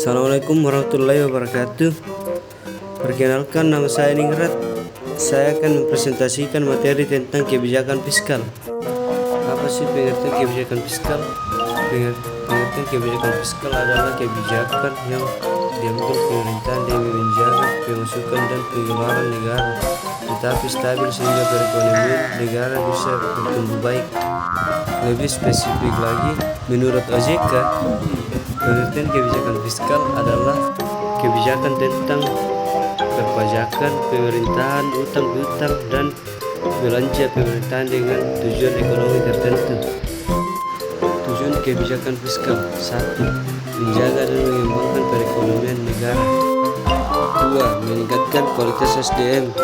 Assalamualaikum warahmatullahi wabarakatuh. Perkenalkan, nama saya Ningrat. Saya akan mempresentasikan materi tentang kebijakan fiskal. Apa sih pengertian kebijakan fiskal? Pengertian kebijakan fiskal adalah kebijakan yang diambil pemerintahan demi menjaga pemasukan dan pengeluaran negara, tetapi stabil sehingga perekonomian negara bisa bertumbuh baik. Lebih spesifik lagi, menurut OJK, pengertian kebijakan fiskal adalah kebijakan tentang perpajakan pemerintahan, utang piutang, dan belanja pemerintahan dengan tujuan ekonomi tertentu. Tujuan kebijakan fiskal: 1. Menjaga dan mengembangkan perekonomian negara. 2. Meningkatkan kualitas SDM.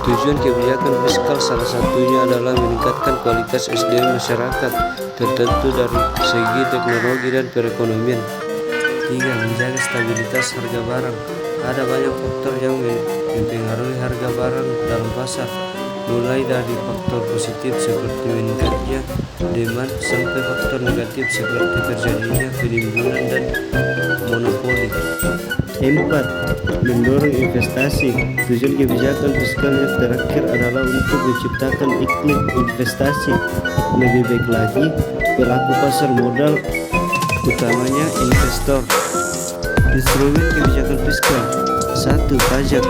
Tujuan kebijakan fiskal salah satunya adalah meningkatkan kualitas SDM masyarakat, tertentu dari segi teknologi dan perekonomian. 3. Menjaga stabilitas harga barang. Ada banyak faktor yang mempengaruhi harga barang dalam pasar, mulai dari faktor positif seperti meningkatnya demand sampai faktor negatif seperti terjadinya penimbunan dan monopoli. 4. Mendorong investasi. Tujuan kebijakan fiskal yang terakhir adalah untuk menciptakan iklim investasi. Lebih baik lagi, pelaku pasar modal, utamanya investor. Instrumen kebijakan fiskal. 1. Pajak.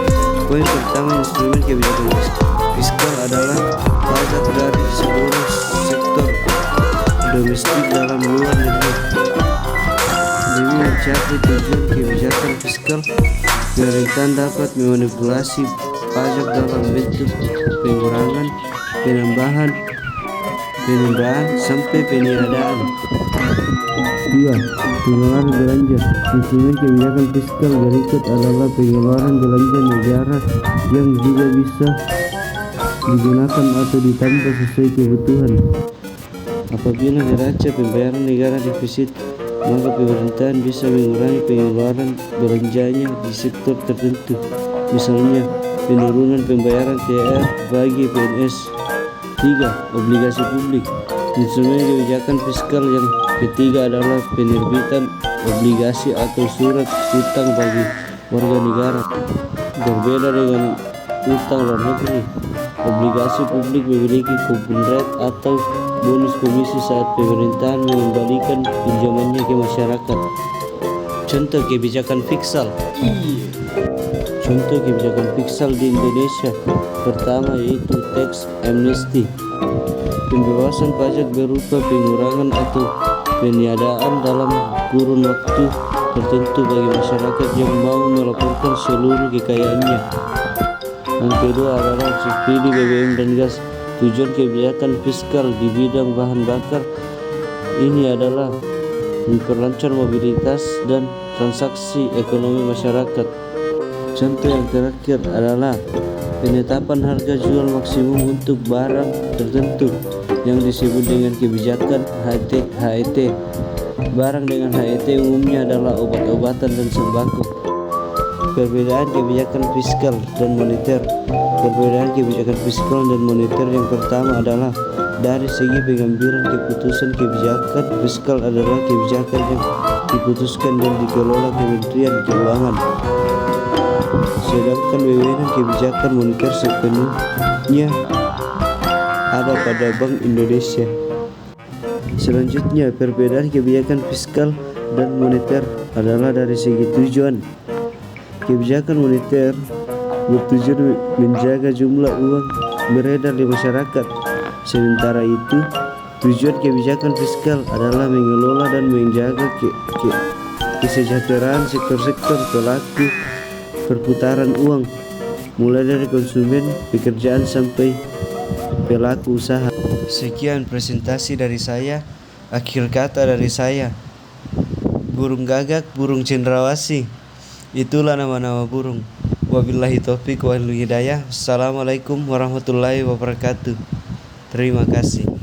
Poin pertama instrumen kebijakan fiskal adalah pajak dari seluruh sektor domestik dalam luar negeri. Demi mencapai tujuan kebijakan fiskal, pemerintahan dapat memanipulasi pajak dalam bentuk pengurangan, penambahan, sampai peniadaan. 2. Pengeluaran belanja. Instrumen kebijakan fiskal berikut adalah pengeluaran belanja negara yang juga bisa digunakan atau ditambah sesuai kebutuhan. Apabila neraca pembayaran negara defisit, maka pemerintahan bisa mengurangi pengeluaran belanjanya di sektor tertentu. Misalnya, penurunan pembayaran THR bagi PNS. 3. Obligasi publik. Instrumen kebijakan fiskal yang ketiga adalah penerbitan obligasi atau surat utang bagi warga negara. Berbeda dengan utang luar negeri, obligasi publik memiliki coupon rate atau bonus komisi saat pemerintahan mengembalikan pinjamannya ke masyarakat. Contoh kebijakan fiskal. Contoh kebijakan fiskal di Indonesia. Pertama yaitu tax amnesty. Pembebasan pajak berupa pengurangan atau peniadaan dalam kurun waktu tertentu bagi masyarakat yang mau melaporkan seluruh kekayaannya. Yang kedua adalah subsidi BBM dan gas. Tujuan kebijakan fiskal di bidang bahan bakar ini adalah memperlancar mobilitas dan transaksi ekonomi masyarakat. Contoh yang terakhir adalah penetapan harga jual maksimum untuk barang tertentu yang disebut dengan kebijakan HET. Barang dengan HET umumnya adalah obat-obatan dan sembako. Perbedaan kebijakan fiskal dan moneter. Perbedaan kebijakan fiskal dan moneter yang pertama adalah dari segi pengambilan keputusan. Kebijakan fiskal adalah kebijakan yang diputuskan dan dikelola Kementerian Keuangan, sedangkan wewenang kebijakan moneter sepenuhnya ada pada Bank Indonesia. Selanjutnya, perbedaan kebijakan fiskal dan moneter adalah dari segi tujuan. Kebijakan moneter bertujuan menjaga jumlah uang beredar di masyarakat. Sementara itu, tujuan kebijakan fiskal adalah mengelola dan menjaga kesejahteraan sektor-sektor pelaku perputaran uang, mulai dari konsumen, pekerjaan, sampai pelaku usaha. Sekian presentasi dari saya. Akhir kata dari saya, burung gagak, burung cendrawasih, itulah nama-nama burung. Wabillahi taufiq wal hidayah. Assalamualaikum warahmatullahi wabarakatuh. Terima kasih.